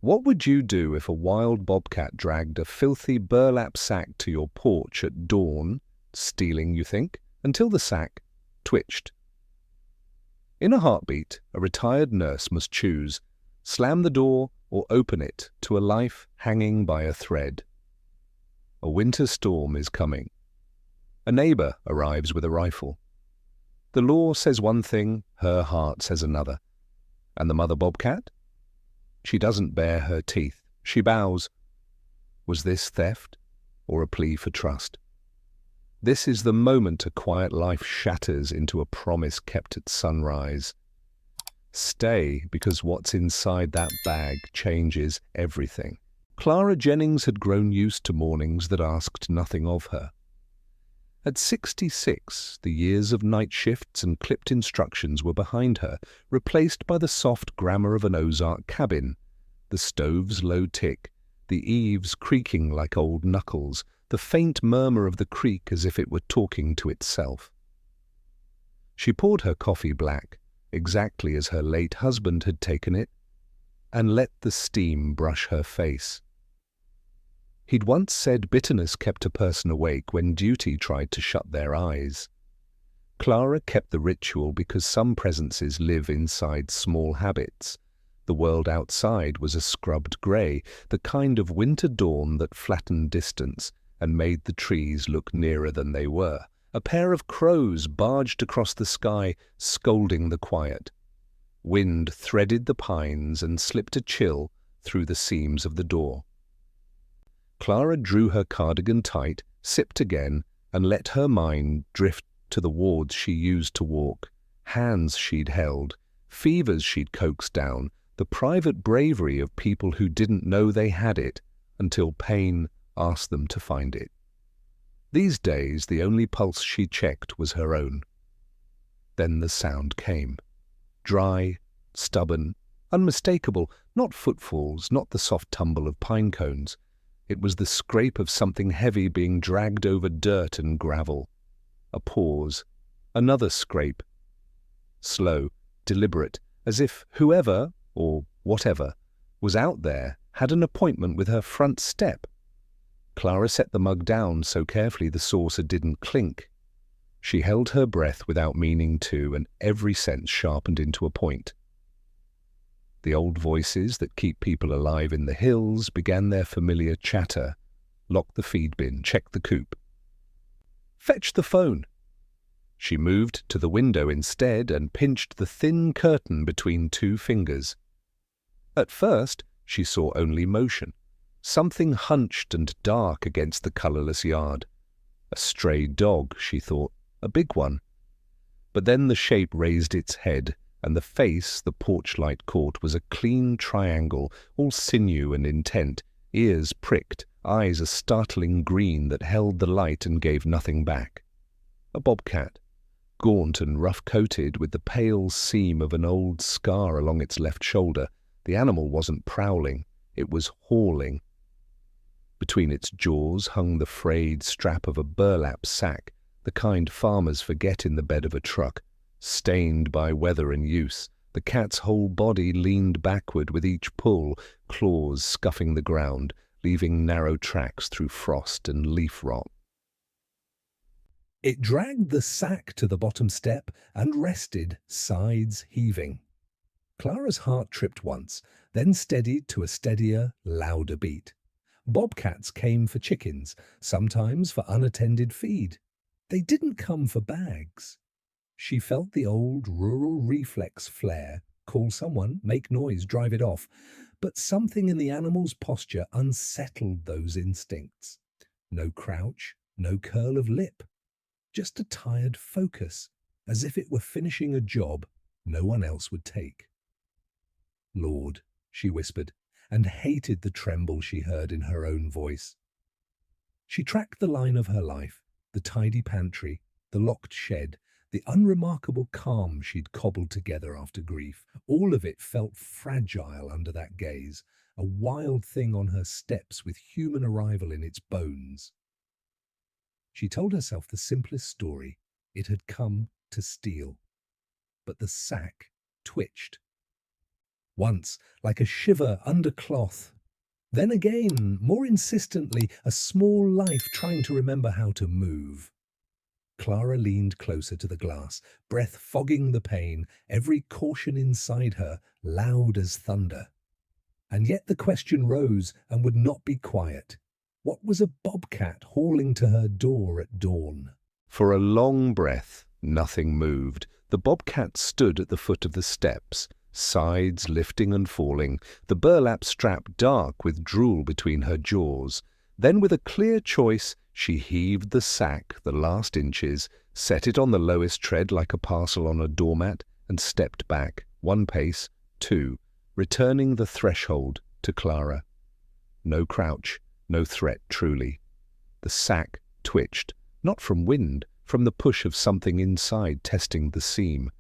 What would you do if a wild bobcat dragged a filthy burlap sack to your porch at dawn, stealing, you think, until the sack twitched? In a heartbeat, a retired nurse must choose, slam the door or open it to a life hanging by a thread. A winter storm is coming. A neighbor arrives with a rifle. The law says one thing, her heart says another. And the mother bobcat? She doesn't bare her teeth. She bows. Was this theft or a plea for trust? This is the moment a quiet life shatters into a promise kept at sunrise. Stay, because what's inside that bag changes everything. Clara Jennings had grown used to mornings that asked nothing of her. At 66, the years of night shifts and clipped instructions were behind her, replaced by the soft grammar of an Ozark cabin, the stove's low tick, the eaves creaking like old knuckles, the faint murmur of the creek as if it were talking to itself. She poured her coffee black, exactly as her late husband had taken it, and let the steam brush her face. He'd once said bitterness kept a person awake when duty tried to shut their eyes. Clara kept the ritual because some presences live inside small habits. The world outside was a scrubbed grey, the kind of winter dawn that flattened distance and made the trees look nearer than they were. A pair of crows barged across the sky, scolding the quiet. Wind threaded the pines and slipped a chill through the seams of the door. Clara drew her cardigan tight, sipped again, and let her mind drift to the wards she used to walk, hands she'd held, fevers she'd coaxed down, the private bravery of people who didn't know they had it until pain asked them to find it. These days, the only pulse she checked was her own. Then the sound came. Dry, stubborn, unmistakable, not footfalls, not the soft tumble of pine cones. It was the scrape of something heavy being dragged over dirt and gravel. A pause, another scrape. Slow, deliberate, as if whoever, or whatever, was out there had an appointment with her front step. Clara set the mug down so carefully the saucer didn't clink. She held her breath without meaning to, and every sense sharpened into a point. The old voices that keep people alive in the hills began their familiar chatter. Lock the feed bin, check the coop. Fetch the phone. She moved to the window instead and pinched the thin curtain between two fingers. At first, she saw only motion. Something hunched and dark against the colourless yard. A stray dog, she thought, a big one. But then the shape raised its head, and the face the porch light caught was a clean triangle, all sinew and intent, ears pricked, eyes a startling green that held the light and gave nothing back. A bobcat, gaunt and rough-coated, with the pale seam of an old scar along its left shoulder. The animal wasn't prowling, it was hauling. Between its jaws hung the frayed strap of a burlap sack, the kind farmers forget in the bed of a truck. Stained by weather and use, the cat's whole body leaned backward with each pull, claws scuffing the ground, leaving narrow tracks through frost and leaf rot. It dragged the sack to the bottom step and rested, sides heaving. Clara's heart tripped once, then steadied to a steadier, louder beat. Bobcats came for chickens, sometimes for unattended feed. They didn't come for bags. She felt the old rural reflex flare, call someone, make noise, drive it off. But something in the animal's posture unsettled those instincts. No crouch, no curl of lip. Just a tired focus, as if it were finishing a job no one else would take. Lord, she whispered, and hated the tremble she heard in her own voice. She tracked the line of her life, the tidy pantry, the locked shed, the unremarkable calm she'd cobbled together after grief. All of it felt fragile under that gaze, a wild thing on her steps with human arrival in its bones. She told herself the simplest story. It had come to steal. But the sack twitched. once like a shiver under cloth. Then again, more insistently, a small life trying to remember how to move. Clara leaned closer to the glass, breath fogging the pain, every caution inside her loud as thunder. And yet the question rose and would not be quiet. What was a bobcat hauling to her door at dawn? For a long breath, nothing moved. The bobcat stood at the foot of the steps, sides lifting and falling, the burlap strap dark with drool between her jaws. Then with a clear choice, she heaved the sack the last inches, set it on the lowest tread like a parcel on a doormat, and stepped back, one pace, two, returning the threshold to Clara. No crouch, no threat truly. The sack twitched, not from wind, from the push of something inside testing the seam.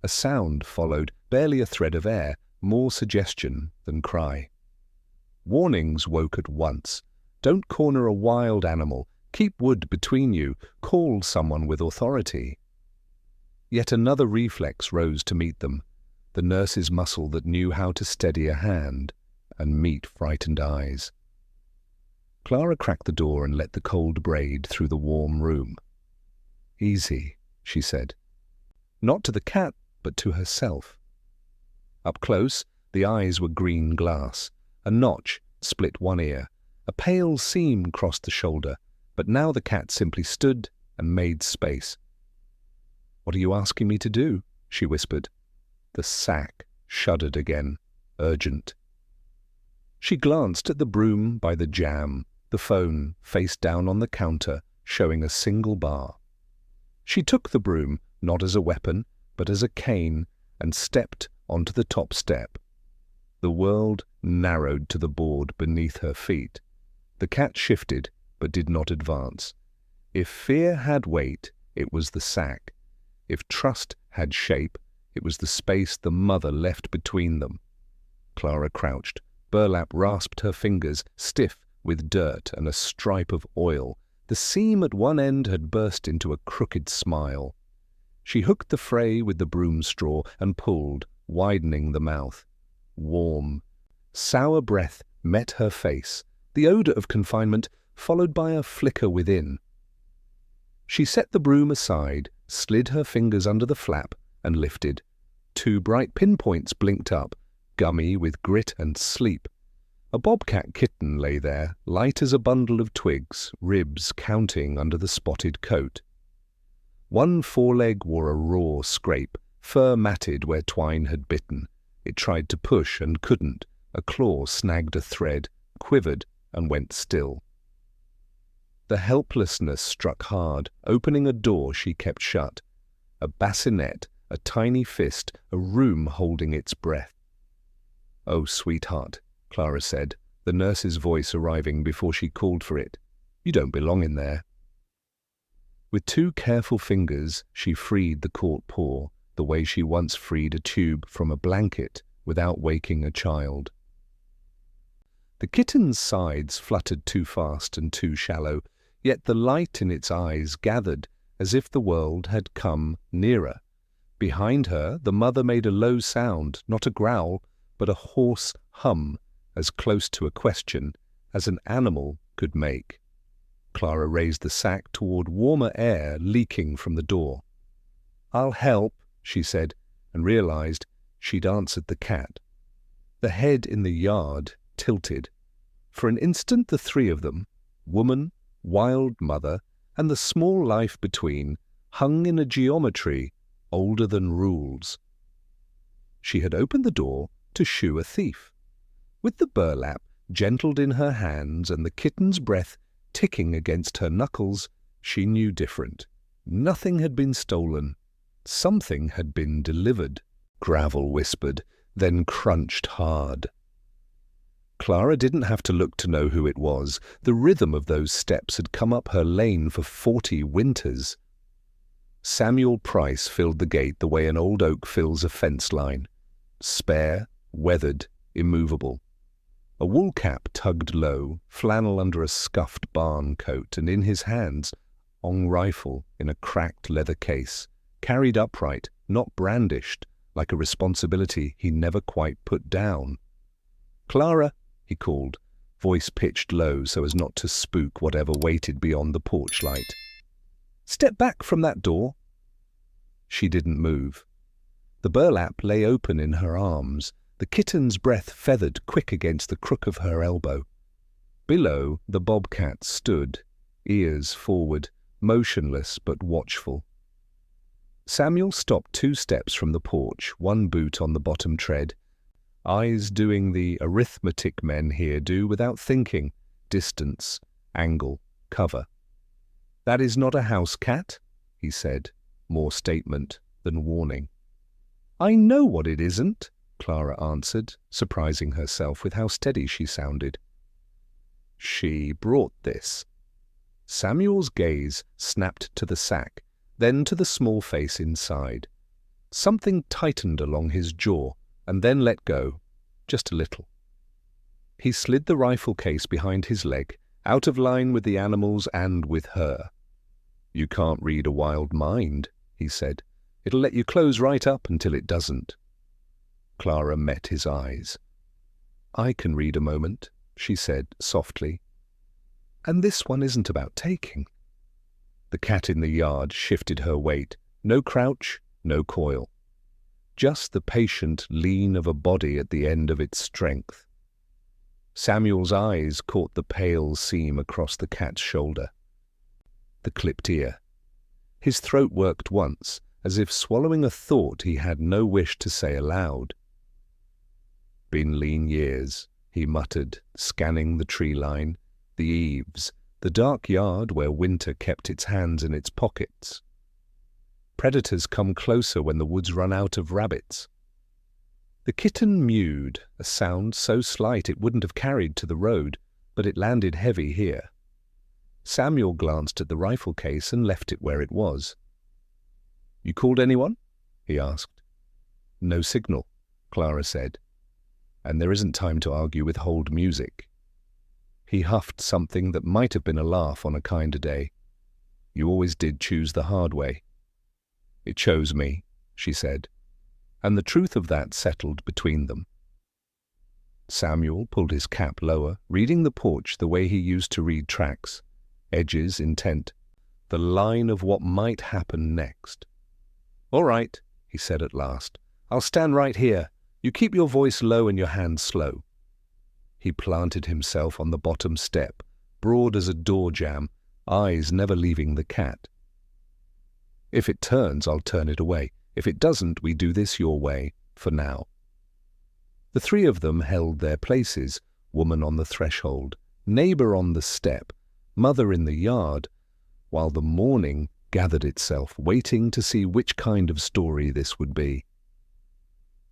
A sound followed, barely a thread of air, more suggestion than cry. Warnings woke at once. Don't corner a wild animal. Keep wood between you. Call someone with authority. Yet another reflex rose to meet them, the nurse's muscle that knew how to steady a hand and meet frightened eyes. Clara cracked the door and let the cold braid through the warm room. "Easy," she said. Not to the cat, but to herself. Up close, the eyes were green glass. A notch split one ear. A pale seam crossed the shoulder, but now the cat simply stood and made space. "What are you asking me to do?" she whispered. The sack shuddered again, urgent. She glanced at the broom by the jamb, the phone face down on the counter, showing a single bar. She took the broom, not as a weapon, but as a cane, and stepped onto the top step. The world narrowed to the board beneath her feet. The cat shifted, but did not advance. If fear had weight, it was the sack. If trust had shape, it was the space the mother left between them. Clara crouched. Burlap rasped her fingers, stiff with dirt and a stripe of oil. The seam at one end had burst into a crooked smile. She hooked the fray with the broom straw and pulled, widening the mouth. Warm, sour breath met her face, the odor of confinement followed by a flicker within. She set the broom aside, slid her fingers under the flap, and lifted. Two bright pinpoints blinked up, gummy with grit and sleep. A bobcat kitten lay there, light as a bundle of twigs, ribs counting under the spotted coat. One foreleg wore a raw scrape, fur matted where twine had bitten. It tried to push and couldn't. A claw snagged a thread, quivered, and went still. The helplessness struck hard, opening a door she kept shut. A bassinet, a tiny fist, a room holding its breath. "Oh, sweetheart," Clara said, the nurse's voice arriving before she called for it. "You don't belong in there." With two careful fingers, she freed the caught paw, the way she once freed a tube from a blanket without waking a child. The kitten's sides fluttered too fast and too shallow, yet the light in its eyes gathered as if the world had come nearer. Behind her, the mother made a low sound, not a growl, but a hoarse hum, as close to a question as an animal could make. Clara raised the sack toward warmer air leaking from the door. "I'll help," she said, and realized she'd answered the cat. The head in the yard tilted. For an instant the three of them, woman, wild mother, and the small life between, hung in a geometry older than rules. She had opened the door to shoo a thief. With the burlap gentled in her hands and the kitten's breath ticking against her knuckles, she knew different. Nothing had been stolen. Something had been delivered, Gravel whispered, then crunched hard. Clara didn't have to look to know who it was. The rhythm of those steps had come up her lane for 40 winters. Samuel Price filled the gate the way an old oak fills a fence line. Spare, weathered, immovable. A wool cap tugged low, flannel under a scuffed barn coat, and in his hands, Ong rifle in a cracked leather case, carried upright, not brandished, like a responsibility he never quite put down. "Clara," he called, voice pitched low so as not to spook whatever waited beyond the porch light. "Step back from that door." She didn't move. The burlap lay open in her arms, the kitten's breath feathered quick against the crook of her elbow. Below, the bobcat stood, ears forward, motionless but watchful. Samuel stopped 2 steps from the porch, 1 boot on the bottom tread, eyes doing the arithmetic men here do without thinking: distance, angle, cover. "That is not a house cat," he said, more statement than warning. "I know what it isn't," Clara answered, surprising herself with how steady she sounded. "She brought this." Samuel's gaze snapped to the sack, then to the small face inside. Something tightened along his jaw, and then let go, just a little. He slid the rifle case behind his leg, out of line with the animals and with her. "You can't read a wild mind," he said. "It'll let you close right up until it doesn't." Clara met his eyes. "I can read a moment," she said softly. "And this one isn't about taking." The cat in the yard shifted her weight. No crouch, no coil. Just the patient lean of a body at the end of its strength. Samuel's eyes caught the pale seam across the cat's shoulder. The clipped ear. His throat worked once, as if swallowing a thought he had no wish to say aloud. "Been lean years," he muttered, scanning the tree line, the eaves, the dark yard where winter kept its hands in its pockets. Predators come closer when the woods run out of rabbits. The kitten mewed, a sound so slight it wouldn't have carried to the road, but it landed heavy here. Samuel glanced at the rifle case and left it where it was. "You called anyone?" he asked. "No signal," Clara said. "And there isn't time to argue with hold music." He huffed something that might have been a laugh on a kinder day. "You always did choose the hard way." "It chose me," she said, and the truth of that settled between them. Samuel pulled his cap lower, reading the porch the way he used to read tracks, edges intent, the line of what might happen next. "All right," he said at last. "I'll stand right here. You keep your voice low and your hands slow." He planted himself on the bottom step, broad as a door jamb, eyes never leaving the cat. "If it turns, I'll turn it away. If it doesn't, we do this your way, for now." The 3 of them held their places, woman on the threshold, neighbor on the step, mother in the yard, while the morning gathered itself, waiting to see which kind of story this would be.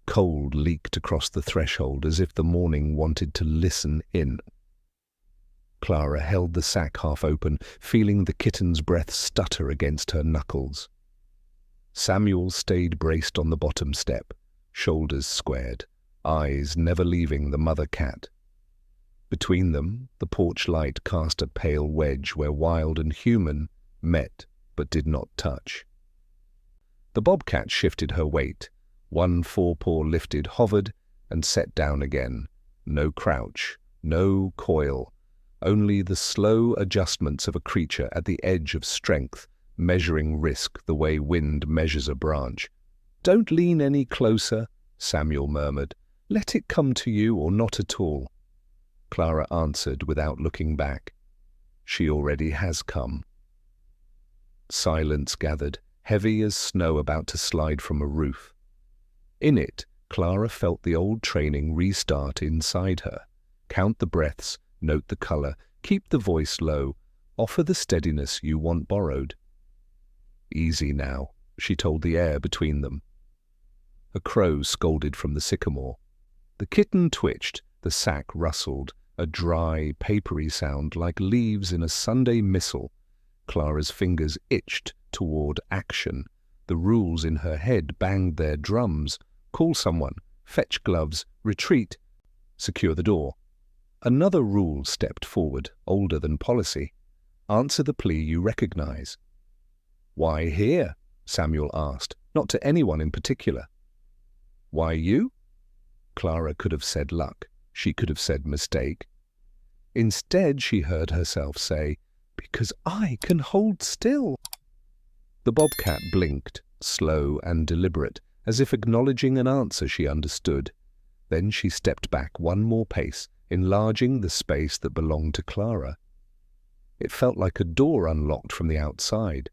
Cold leaked across the threshold as if the morning wanted to listen in. Clara held the sack half open, feeling the kitten's breath stutter against her knuckles. Samuel stayed braced on the bottom step, shoulders squared, eyes never leaving the mother cat. Between them, the porch light cast a pale wedge where wild and human met but did not touch. The bobcat shifted her weight. 1 forepaw lifted, hovered, and set down again. No crouch, no coil, only the slow adjustments of a creature at the edge of strength, measuring risk the way wind measures a branch. "Don't lean any closer," Samuel murmured. "Let it come to you or not at all." Clara answered without looking back. "She already has come." Silence gathered, heavy as snow about to slide from a roof. In it, Clara felt the old training restart inside her. Count the breaths, note the color, keep the voice low, offer the steadiness you want borrowed. "Easy now," she told the air between them. A crow scolded from the sycamore. The kitten twitched, the sack rustled, a dry, papery sound like leaves in a Sunday missal. Clara's fingers itched toward action. The rules in her head banged their drums. Call someone, fetch gloves, retreat, secure the door. Another rule stepped forward, older than policy. Answer the plea you recognize. "Why here?" Samuel asked, not to anyone in particular. Why you? Clara could have said luck. She could have said mistake. Instead, she heard herself say, because I can hold still. The bobcat blinked, slow and deliberate, as if acknowledging an answer she understood. Then she stepped back one more pace, enlarging the space that belonged to Clara. It felt like a door unlocked from the outside.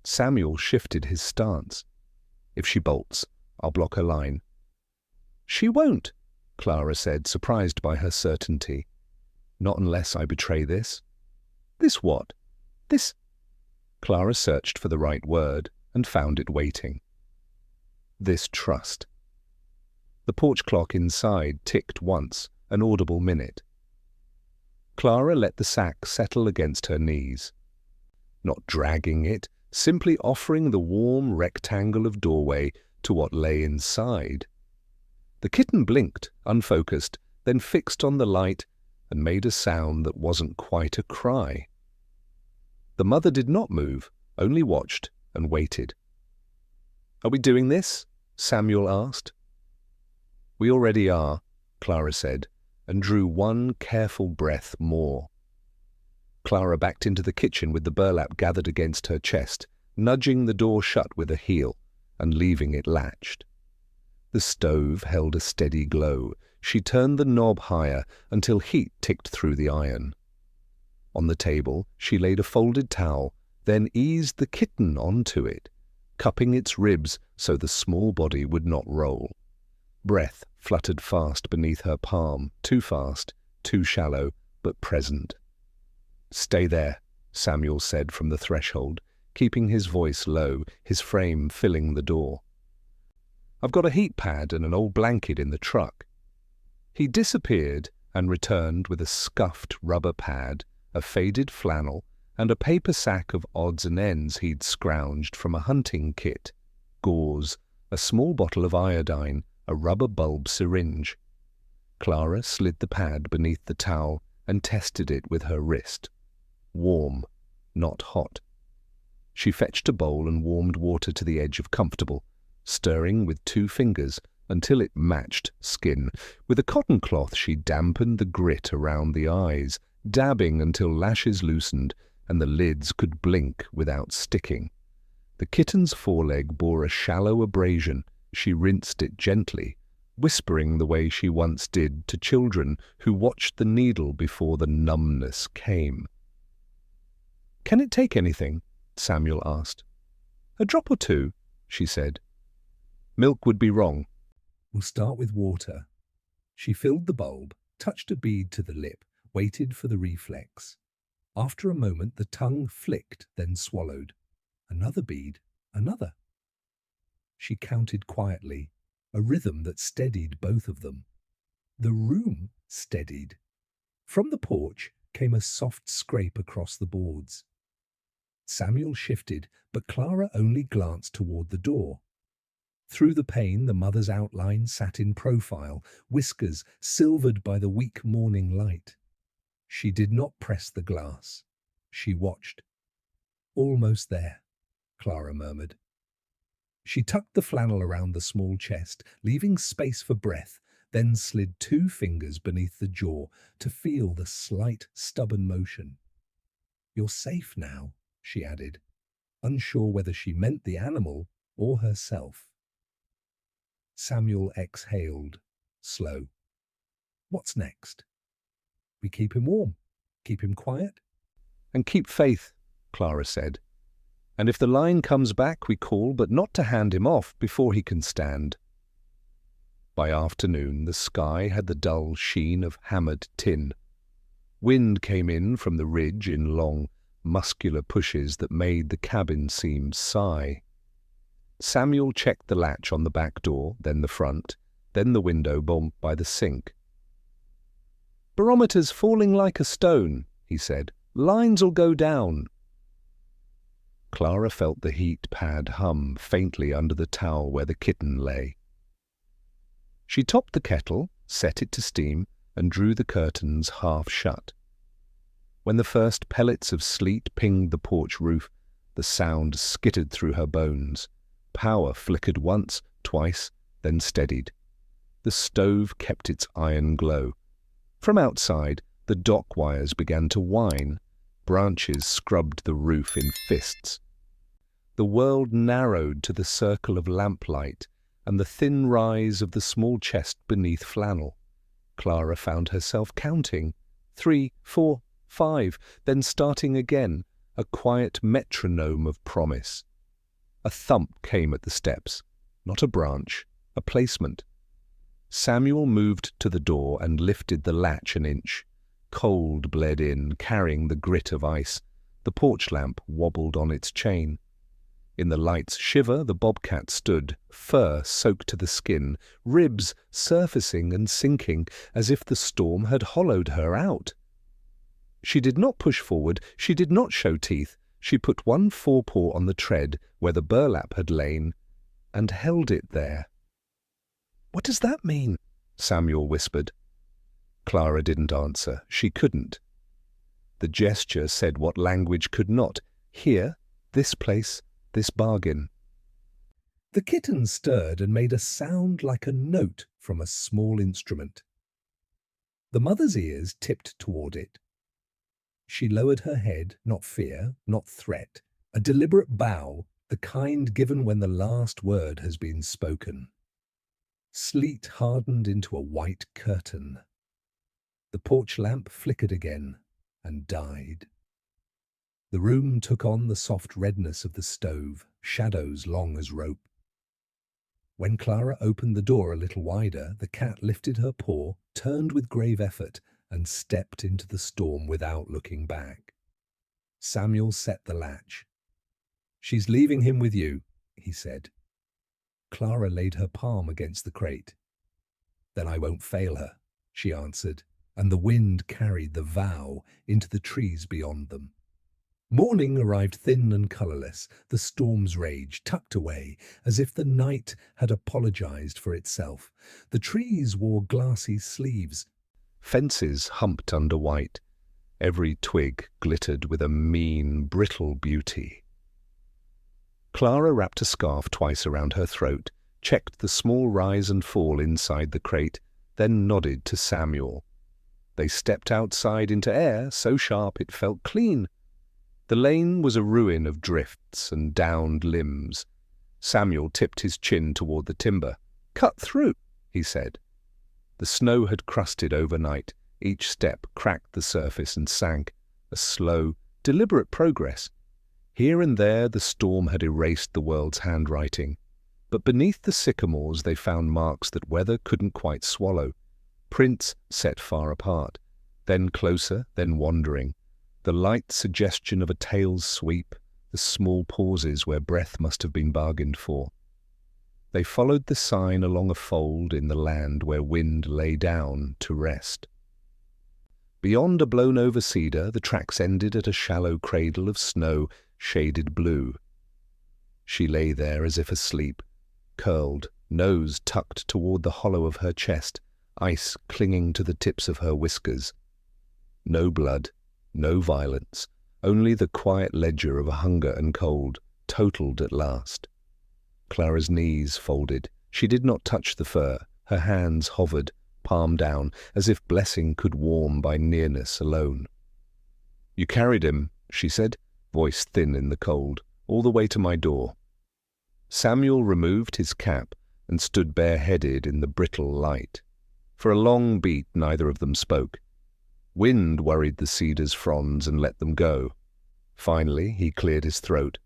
Samuel shifted his stance. If she bolts, I'll block her line. She won't, Clara said, surprised by her certainty. Not unless I betray this. This what? This... Clara searched for the right word and found it waiting. This trust. The porch clock inside ticked once, an audible minute. Clara let the sack settle against her knees. Not dragging it, simply offering the warm rectangle of doorway to what lay inside. The kitten blinked, unfocused, then fixed on the light and made a sound that wasn't quite a cry. The mother did not move, only watched and waited. Are we doing this? Samuel asked. We already are, Clara said, and drew one careful breath more. Clara backed into the kitchen with the burlap gathered against her chest, nudging the door shut with a heel and leaving it latched. The stove held a steady glow. She turned the knob higher until heat ticked through the iron. On the table, she laid a folded towel, then eased the kitten onto it, cupping its ribs so the small body would not roll. Breath fluttered fast beneath her palm, too fast, too shallow, but present. Stay there, Samuel said from the threshold, keeping his voice low, his frame filling the door. I've got a heat pad and an old blanket in the truck. He disappeared and returned with a scuffed rubber pad, a faded flannel, and a paper sack of odds and ends he'd scrounged from a hunting kit, gauze, a small bottle of iodine, a rubber bulb syringe. Clara slid the pad beneath the towel and tested it with her wrist. Warm, not hot. She fetched a bowl and warmed water to the edge of comfortable, stirring with 2 fingers until it matched skin. With a cotton cloth she dampened the grit around the eyes, dabbing until lashes loosened and the lids could blink without sticking. The kitten's foreleg bore a shallow abrasion. She rinsed it gently, whispering the way she once did to children who watched the needle before the numbness came. Can it take anything? Samuel asked. A drop or 2, she said. Milk would be wrong. We'll start with water. She filled the bulb, touched a bead to the lip, waited for the reflex. After a moment, the tongue flicked, then swallowed. Another bead, another. She counted quietly, a rhythm that steadied both of them. The room steadied. From the porch came a soft scrape across the boards. Samuel shifted, but Clara only glanced toward the door. Through the pane, the mother's outline sat in profile, whiskers silvered by the weak morning light. She did not press the glass. She watched. Almost there, Clara murmured. She tucked the flannel around the small chest, leaving space for breath, then slid 2 fingers beneath the jaw to feel the slight, stubborn motion. You're safe now, she added, unsure whether she meant the animal or herself. Samuel exhaled, slow. What's next? We keep him warm, keep him quiet. And keep faith, Clara said. And if the line comes back, we call, but not to hand him off before he can stand. By afternoon, the sky had the dull sheen of hammered tin. Wind came in from the ridge in long, muscular pushes that made the cabin seem sigh. Samuel checked the latch on the back door, then the front, then the window by the sink. Barometer's falling like a stone, he said. Lines'll go down. Clara felt the heat pad hum faintly under the towel where the kitten lay. She topped the kettle, set it to steam, and drew the curtains half shut. When the first pellets of sleet pinged the porch roof, the sound skittered through her bones. Power flickered once, twice, then steadied. The stove kept its iron glow. From outside, the dock wires began to whine. Branches scrubbed the roof in fists. The world narrowed to the circle of lamplight and the thin rise of the small chest beneath flannel. Clara found herself counting. 3, 4, 5, then starting again, a quiet metronome of promise. A thump came at the steps. Not a branch, a placement. Samuel moved to the door and lifted the latch an inch. Cold bled in, carrying the grit of ice. The porch lamp wobbled on its chain. In the light's shiver, the bobcat stood, fur soaked to the skin, ribs surfacing and sinking, as if the storm had hollowed her out. She did not push forward, she did not show teeth. She put one forepaw on the tread where the burlap had lain, and held it there. "What does that mean?" Samuel whispered. Clara didn't answer. She couldn't. The gesture said what language could not. Here, this place, this bargain. The kitten stirred and made a sound like a note from a small instrument. The mother's ears tipped toward it. She lowered her head, not fear, not threat, a deliberate bow, the kind given when the last word has been spoken. Sleet hardened into a white curtain. The porch lamp flickered again and died. The room took on the soft redness of the stove, shadows long as rope. When Clara opened the door a little wider, the cat lifted her paw, turned with grave effort, and stepped into the storm without looking back. Samuel set the latch. "She's leaving him with you," he said. Clara laid her palm against the crate. "Then I won't fail her," she answered, and the wind carried the vow into the trees beyond them. Morning arrived thin and colourless, the storm's rage tucked away, as if the night had apologized for itself. The trees wore glassy sleeves. Fences humped under white. Every twig glittered with a mean, brittle beauty. Clara wrapped a scarf twice around her throat, checked the small rise and fall inside the crate, then nodded to Samuel. They stepped outside into air so sharp it felt clean. The lane was a ruin of drifts and downed limbs. Samuel tipped his chin toward the timber. "Cut through," he said. The snow had crusted overnight. Each step cracked the surface and sank. A slow, deliberate progress. Here and there the storm had erased the world's handwriting. But beneath the sycamores they found marks that weather couldn't quite swallow. Prints set far apart, then closer, then wandering. The light suggestion of a tail's sweep, the small pauses where breath must have been bargained for. They followed the sign along a fold in the land where wind lay down to rest. Beyond a blown-over cedar, the tracks ended at a shallow cradle of snow, shaded blue. She lay there as if asleep, curled, nose tucked toward the hollow of her chest, ice clinging to the tips of her whiskers. No blood. No violence, only the quiet ledger of hunger and cold, totaled at last. Clara's knees folded. She did not touch the fur. Her hands hovered, palm down, as if blessing could warm by nearness alone. "You carried him," she said, voice thin in the cold, "all the way to my door." Samuel removed his cap and stood bareheaded in the brittle light. For a long beat neither of them spoke. Wind worried the cedar's fronds and let them go. Finally, he cleared his throat.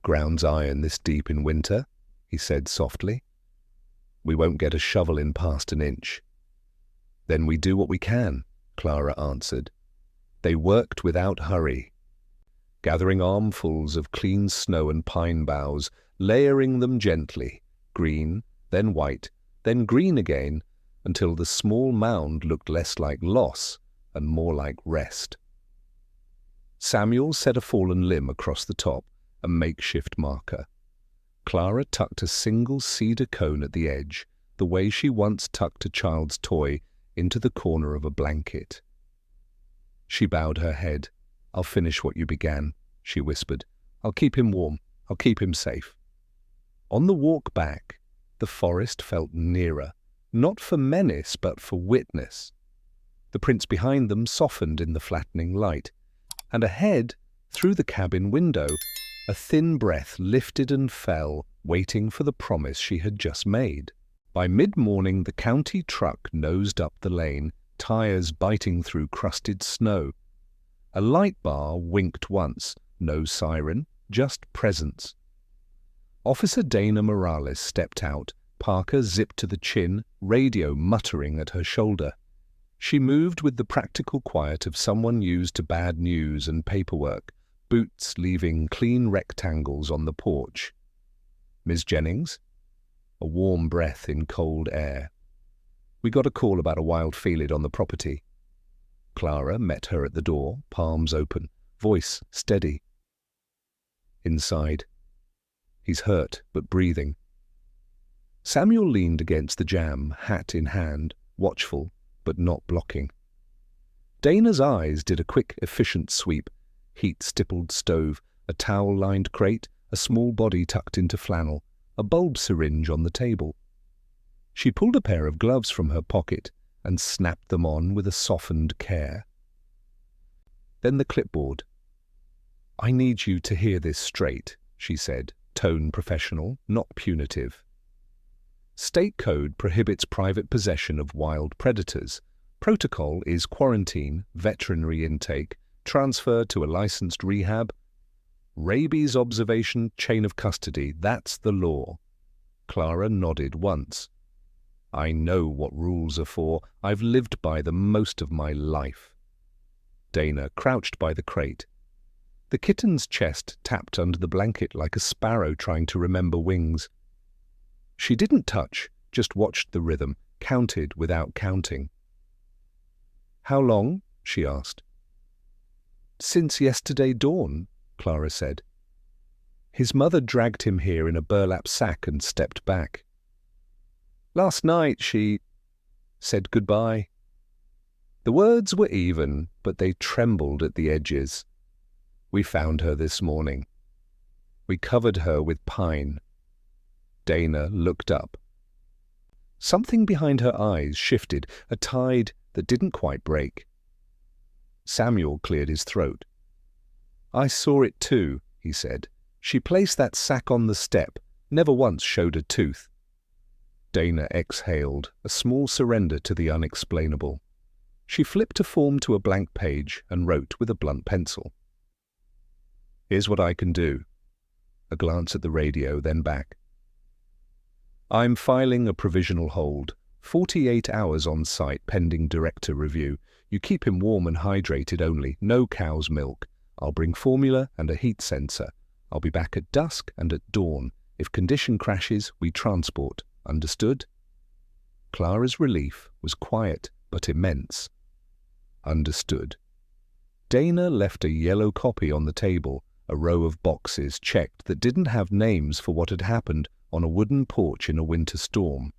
"Ground's iron this deep in winter," he said softly. "We won't get a shovel in past an inch." "Then we do what we can," Clara answered. They worked without hurry, gathering armfuls of clean snow and pine boughs, layering them gently, green, then white, then green again, until the small mound looked less like loss and more like rest. Samuel set a fallen limb across the top, a makeshift marker. Clara tucked a single cedar cone at the edge, the way she once tucked a child's toy into the corner of a blanket. She bowed her head. "I'll finish what you began," she whispered. "I'll keep him warm. I'll keep him safe." On the walk back, The forest felt nearer, not for menace but for witness. The prints behind them softened in the flattening light, and ahead, through the cabin window, a thin breath lifted and fell, waiting for the promise she had just made. By mid-morning, the county truck nosed up the lane, tires biting through crusted snow. A light bar winked once, no siren, just presence. Officer Dana Morales stepped out, parka zipped to the chin, radio muttering at her shoulder. She moved with the practical quiet of someone used to bad news and paperwork, boots leaving clean rectangles on the porch. "Miss Jennings?" A warm breath in cold air. "We got a call about a wild felid on the property." Clara met her at the door, palms open, voice steady. Inside. "He's hurt, but breathing." Samuel leaned against the jamb, hat in hand, watchful, but not blocking. Dana's eyes did a quick, efficient sweep. Heat-stippled stove, a towel-lined crate, a small body tucked into flannel, a bulb syringe on the table. She pulled a pair of gloves from her pocket and snapped them on with a softened care. Then the clipboard. "I need you to hear this straight," she said, tone professional, not punitive. "State code prohibits private possession of wild predators. Protocol is quarantine, veterinary intake, transfer to a licensed rehab. Rabies observation, chain of custody, that's the law." Clara nodded once. "I know what rules are for. I've lived by them most of my life." Dana crouched by the crate. The kitten's chest tapped under the blanket like a sparrow trying to remember wings. She didn't touch, just watched the rhythm, counted without counting. "How long?" she asked. "Since yesterday dawn," Clara said. "His mother dragged him here in a burlap sack and stepped back. Last night she said goodbye." The words were even, but they trembled at the edges. "We found her this morning. We covered her with pine." Dana looked up. Something behind her eyes shifted, a tide that didn't quite break. Samuel cleared his throat. "I saw it too," he said. "She placed that sack on the step, never once showed a tooth." Dana exhaled, a small surrender to the unexplainable. She flipped a form to a blank page and wrote with a blunt pencil. "Here's what I can do." A glance at the radio, then back. "I'm filing a provisional hold. 48 hours on site pending director review. You keep him warm and hydrated only, no cow's milk. I'll bring formula and a heat sensor. I'll be back at dusk and at dawn. If condition crashes, we transport. Understood?" Clara's relief was quiet but immense. Understood. Dana left a yellow copy on the table, a row of boxes checked that didn't have names for what had happened on a wooden porch in a winter storm.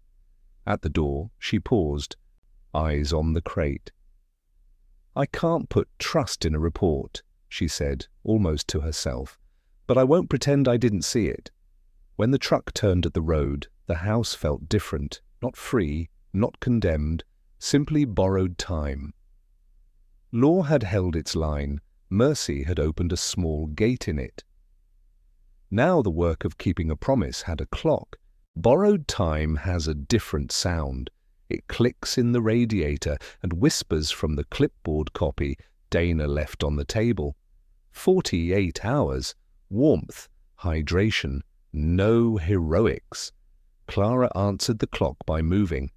At the door, she paused, eyes on the crate. "I can't put trust in a report," she said, almost to herself, "but I won't pretend I didn't see it." When the truck turned at the road, the house felt different, not free, not condemned, simply borrowed time. Law had held its line, mercy had opened a small gate in it. Now the work of keeping a promise had a clock. Borrowed time has a different sound. It clicks in the radiator and whispers from the clipboard copy Dana left on the table. 48 hours, warmth, hydration, no heroics. Clara answered the clock by moving.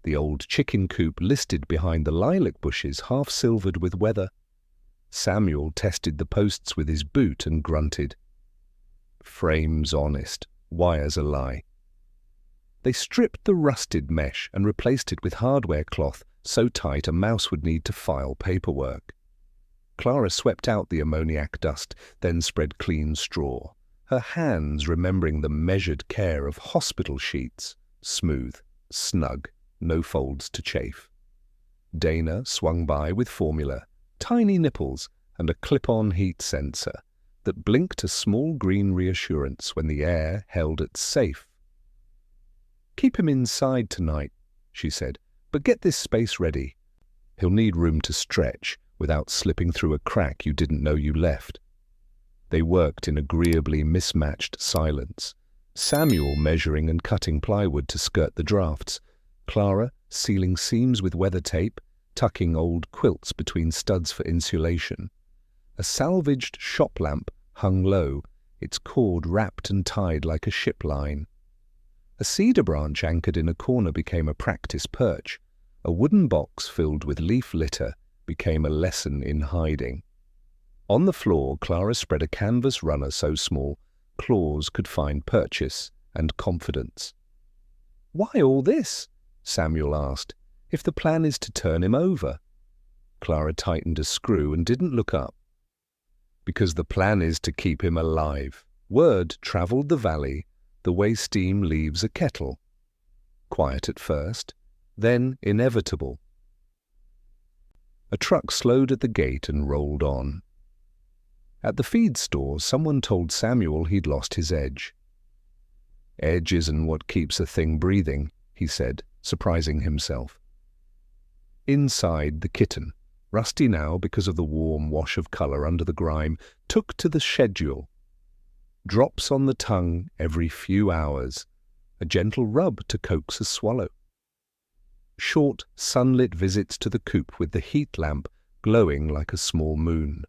The old chicken coop listed behind the lilac bushes, half-silvered with weather. Samuel tested the posts with his boot and grunted. Frames honest, wires a lie. They stripped the rusted mesh and replaced it with hardware cloth so tight a mouse would need to file paperwork. Clara swept out the ammoniac dust, then spread clean straw, her hands remembering the measured care of hospital sheets, smooth, snug, no folds to chafe. Dana swung by with formula, tiny nipples, and a clip-on heat sensor that blinked a small green reassurance when the air held it safe. "Keep him inside tonight," she said, "but get this space ready. He'll need room to stretch without slipping through a crack you didn't know you left." They worked in agreeably mismatched silence, Samuel measuring and cutting plywood to skirt the drafts, Clara sealing seams with weather tape, tucking old quilts between studs for insulation. A salvaged shop lamp hung low, its cord wrapped and tied like a ship line. A cedar branch anchored in a corner became a practice perch. A wooden box filled with leaf litter became a lesson in hiding. On the floor, Clara spread a canvas runner so small claws could find purchase and confidence. "Why all this?" Samuel asked. "If the plan is to turn him over." Clara tightened a screw and didn't look up. "Because the plan is to keep him alive. Word traveled the valley the way steam leaves a kettle. Quiet at first, then inevitable." A truck slowed at the gate and rolled on. At the feed store, someone told Samuel he'd lost his edge. "Edge isn't what keeps a thing breathing," he said, surprising himself. Inside, the kitten, rusty now because of the warm wash of color under the grime, took to the schedule. Drops on the tongue every few hours, a gentle rub to coax a swallow. Short, sunlit visits to the coop with the heat lamp glowing like a small moon.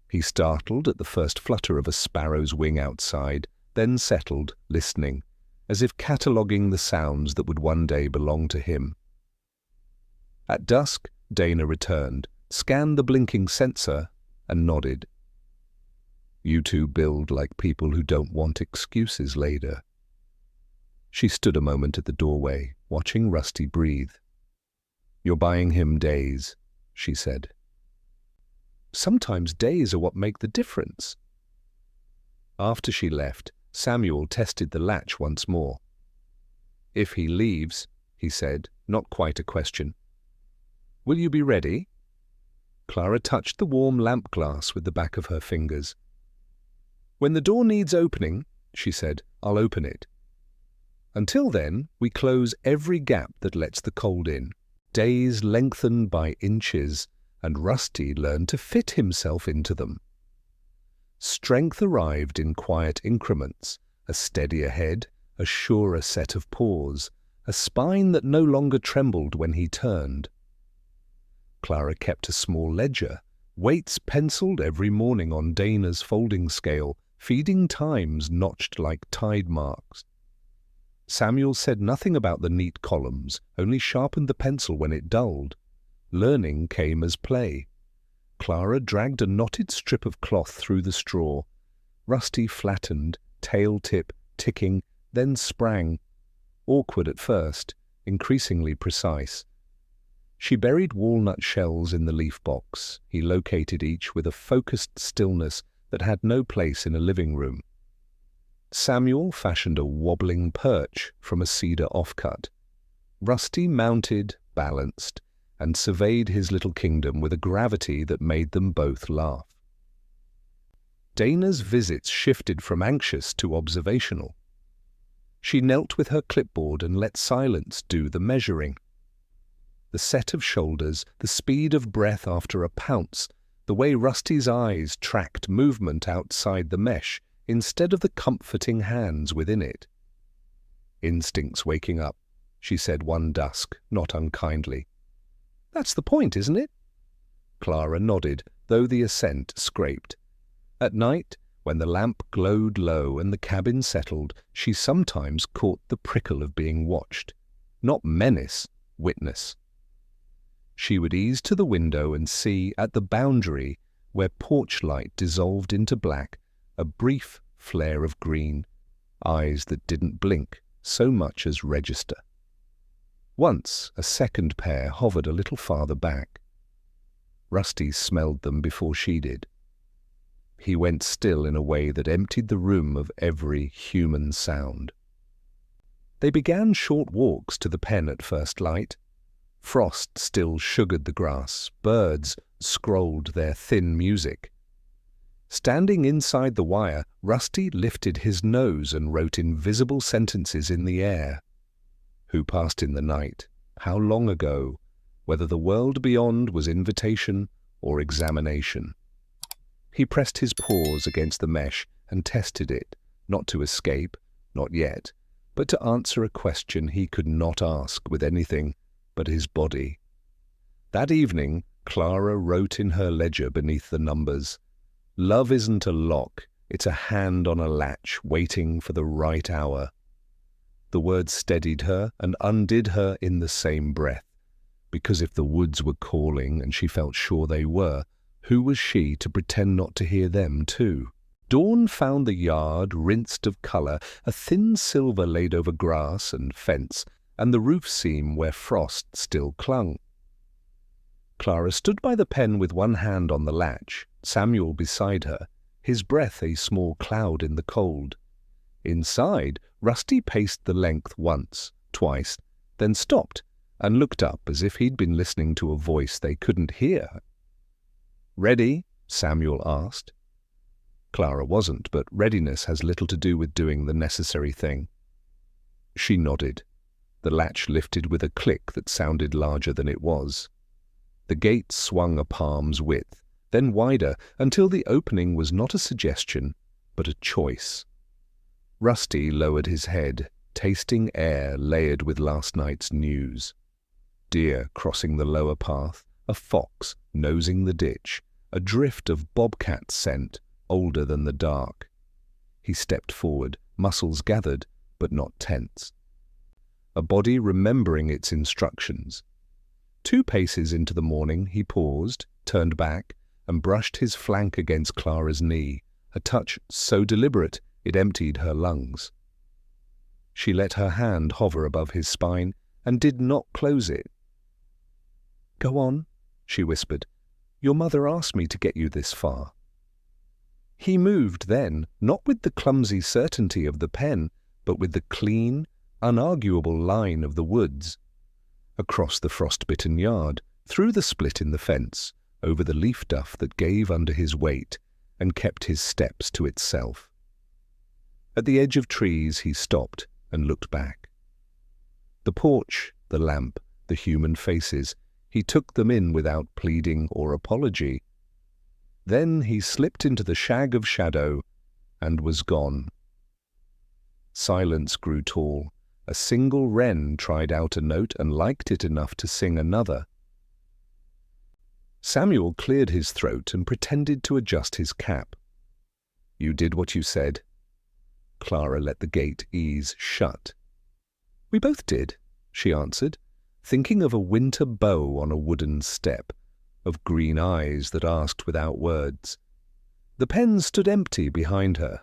He startled at the first flutter of a sparrow's wing outside, then settled, listening, as if cataloguing the sounds that would one day belong to him. At dusk, Dana returned, scanned the blinking sensor, and nodded. "You two build like people who don't want excuses later." She stood a moment at the doorway, watching Rusty breathe. "You're buying him days," she said. "Sometimes days are what make the difference." After she left, Samuel tested the latch once more. "If he leaves," he said, not quite a question. "Will you be ready?" Clara touched the warm lamp glass with the back of her fingers. "When the door needs opening," she said, "I'll open it. Until then, we close every gap that lets the cold in. Days lengthened by inches, and Rusty learned to fit himself into them." Strength arrived in quiet increments, a steadier head, a surer set of paws, a spine that no longer trembled when he turned. Clara kept a small ledger, weights penciled every morning on Dana's folding scale, feeding times notched like tide marks. Samuel said nothing about the neat columns, only sharpened the pencil when it dulled. Learning came as play. Clara dragged a knotted strip of cloth through the straw. Rusty flattened, tail tip ticking, then sprang. Awkward at first, increasingly precise. She buried walnut shells in the leaf box. He located each with a focused stillness that had no place in a living room. Samuel fashioned a wobbling perch from a cedar offcut. Rusty mounted, balanced, and surveyed his little kingdom with a gravity that made them both laugh. Dana's visits shifted from anxious to observational. She knelt with her clipboard and let silence do the measuring. The set of shoulders, the speed of breath after a pounce, the way Rusty's eyes tracked movement outside the mesh instead of the comforting hands within it. "Instincts waking up," she said one dusk, not unkindly. "That's the point, isn't it?" Clara nodded, though the assent scraped. At night, when the lamp glowed low and the cabin settled, she sometimes caught the prickle of being watched. Not menace, witness. She would ease to the window and see, at the boundary, where porch light dissolved into black, a brief flare of green, eyes that didn't blink so much as register. Once a second pair hovered a little farther back. Rusty smelled them before she did. He went still in a way that emptied the room of every human sound. They began short walks to the pen at first light. Frost still sugared the grass, birds scrolled their thin music. Standing inside the wire, Rusty lifted his nose and wrote invisible sentences in the air. Who passed in the night? How long ago? Whether the world beyond was invitation or examination. He pressed his paws against the mesh and tested it, not to escape, not yet, but to answer a question he could not ask with anything but his body. That evening, Clara wrote in her ledger beneath the numbers, "Love isn't a lock, it's a hand on a latch waiting for the right hour." The words steadied her and undid her in the same breath, because if the woods were calling, and she felt sure they were, who was she to pretend not to hear them too? Dawn found the yard rinsed of colour, a thin silver laid over grass and fence, and the roof seam where frost still clung. Clara stood by the pen with one hand on the latch, Samuel beside her, his breath a small cloud in the cold. Inside, Rusty paced the length once, twice, then stopped and looked up as if he'd been listening to a voice they couldn't hear. "Ready?" Samuel asked. Clara wasn't, but readiness has little to do with doing the necessary thing. She nodded. The latch lifted with a click that sounded larger than it was. The gate swung a palm's width, then wider, until the opening was not a suggestion, but a choice. Rusty lowered his head, tasting air layered with last night's news. Deer crossing the lower path, a fox nosing the ditch, a drift of bobcat scent, older than the dark. He stepped forward, muscles gathered, but not tense. A body remembering its instructions. 2 paces into the morning, he paused, turned back, and brushed his flank against Clara's knee, a touch so deliberate it emptied her lungs. She let her hand hover above his spine and did not close it. "Go on," she whispered. "Your mother asked me to get you this far." He moved then, not with the clumsy certainty of the pen, but with the clean, unarguable line of the woods. Across the frost-bitten yard, through the split in the fence, over the leaf duff that gave under his weight and kept his steps to itself. At the edge of trees he stopped and looked back. The porch, the lamp, the human faces, he took them in without pleading or apology. Then he slipped into the shag of shadow and was gone. Silence grew tall. A single wren tried out a note and liked it enough to sing another. Samuel cleared his throat and pretended to adjust his cap. "You did what you said." Clara let the gate ease shut. "We both did," she answered, thinking of a winter bow on a wooden step, of green eyes that asked without words. The pen stood empty behind her,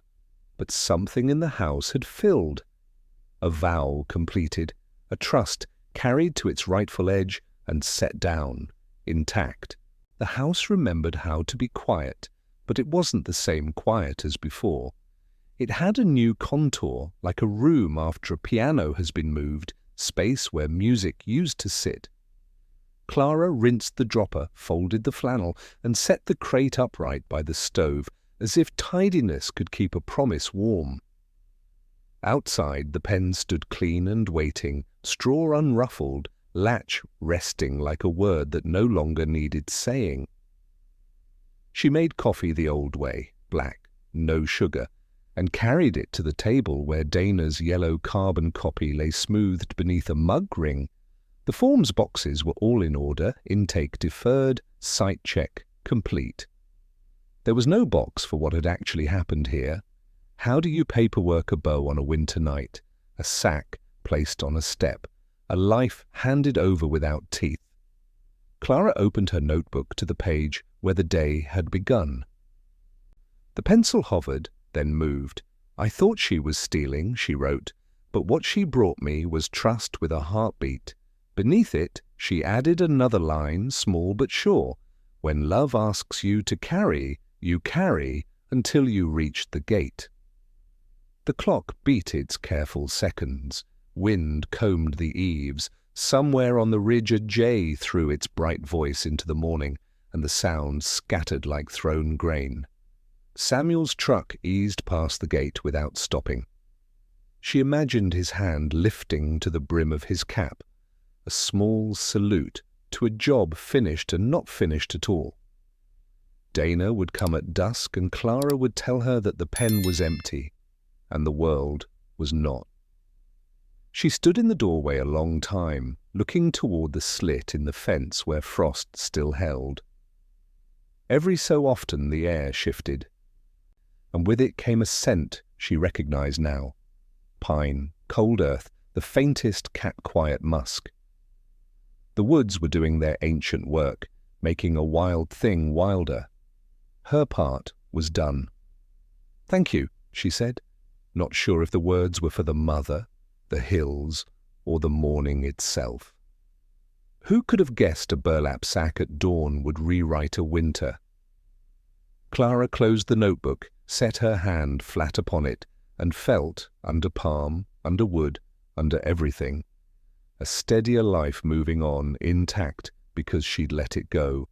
but something in the house had filled. A vow completed, a trust carried to its rightful edge and set down, intact. The house remembered how to be quiet, but it wasn't the same quiet as before. It had a new contour, like a room after a piano has been moved, space where music used to sit. Clara rinsed the dropper, folded the flannel, and set the crate upright by the stove, as if tidiness could keep a promise warm. Outside, the pen stood clean and waiting, straw unruffled, latch resting like a word that no longer needed saying. She made coffee the old way, black, no sugar, and carried it to the table where Dana's yellow carbon copy lay smoothed beneath a mug ring. The forms boxes were all in order, intake deferred, site check complete. There was no box for what had actually happened here. How do you paperwork a bow on a winter night? A sack placed on a step, a life handed over without teeth. Clara opened her notebook to the page where the day had begun. The pencil hovered, then moved. "I thought she was stealing," she wrote, "but what she brought me was trust with a heartbeat." Beneath it, she added another line, small but sure. "When love asks you carry until you reach the gate." The clock beat its careful seconds. Wind combed the eaves. Somewhere on the ridge a jay threw its bright voice into the morning, and the sound scattered like thrown grain. Samuel's truck eased past the gate without stopping. She imagined his hand lifting to the brim of his cap, a small salute to a job finished and not finished at all. Dana would come at dusk and Clara would tell her that the pen was empty and the world was not. She stood in the doorway a long time, looking toward the slit in the fence where frost still held. Every so often the air shifted, and with it came a scent she recognized now. Pine, cold earth, the faintest cat-quiet musk. The woods were doing their ancient work, making a wild thing wilder. Her part was done. "Thank you," she said, not sure if the words were for the mother, the hills, or the morning itself. Who could have guessed a burlap sack at dawn would rewrite a winter? Clara closed the notebook, set her hand flat upon it, and felt, under palm, under wood, under everything, a steadier life moving on, intact because she'd let it go,